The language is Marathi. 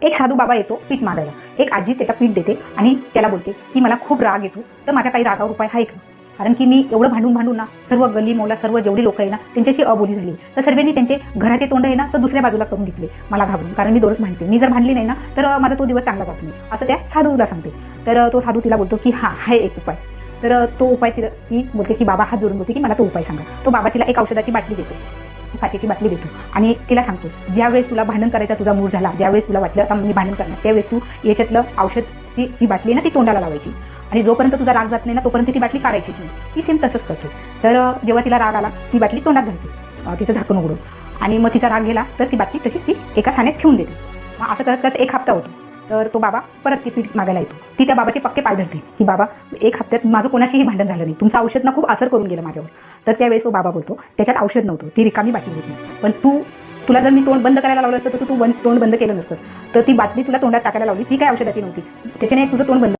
एक साधू बाबा येतो पीठ मागायला. एक आजी त्याला पीठ देते आणि त्याला बोलते की मला खूप राग येतो, तर माझ्या काही रागावर उपाय आहे का? कारण की मी एवढं भांडून ना सर्व गल्ली मौला सर्व जेवढी लोक आहे ना त्यांच्याशी अबोली झाली. तर सर्वांनी त्यांचे घराचे तोंड आहे ना तर दुसऱ्या बाजूला करून घेतले मला घाबरून. कारण मी दररोज भांडते, मी जर भांडली नाही ना तर माझा तो दिवस चांगला जात नाही असं त्या साधूला सांगते. तर तो साधू तिला बोलतो की हा आहे एक उपाय. तर तो उपाय तिला ती बोलते की बाबा हात जोडून बोलते की मला तो उपाय सांगा. तो बाबा तिला एक औषधाची बाटली देतो, काचेची बाटली देतो आणि तिला सांगतो ज्यावेळेस तुला भांडण करायचा तुझा मूड झाला, ज्यावेळेस तुला वाटलं आता मी भांडण करणार, त्यावेळेस तू याच्यातलं औषधची जी बाटली आहे ना ती तोंडाला लावायची आणि जोपर्यंत तुझा राग जात नाही ना तोपर्यंत ती बाटली काढायचीच नाही. ती सेम तसंच करते. तर जेव्हा तिला राग आला ती बाटली तोंडात घालते, तिचं झाकण उघडून, आणि मग तिचा राग गेला तर ती बाटली तशीच ती एका साण्यात ठेवून देते. मग असं करत करत एक हप्ता होतो. तर तो बाबा परत ती पीठ मागायला येतो. ती त्या बाबाचे पक्के पाय धरते की बाबा एक हप्त्यात माझं कोणाशीही भांडण झालं नाही, तुमचं औषध ना खूप असर करून गेलं माझ्यावर. तर त्यावेळेस तो बाबा बोलतो त्याच्यात औषध नव्हतं, ती रिकामी बाटली होती, पण तुला जर मी तोंड बंद करायला लावलं असतं तर तू तोंड बंद केलं नसतं. तर ती बाटली तुला तोंडात टाकायला लावली, ती काय औषधाची नव्हती, त्याच्याने तुझं तोंड बंद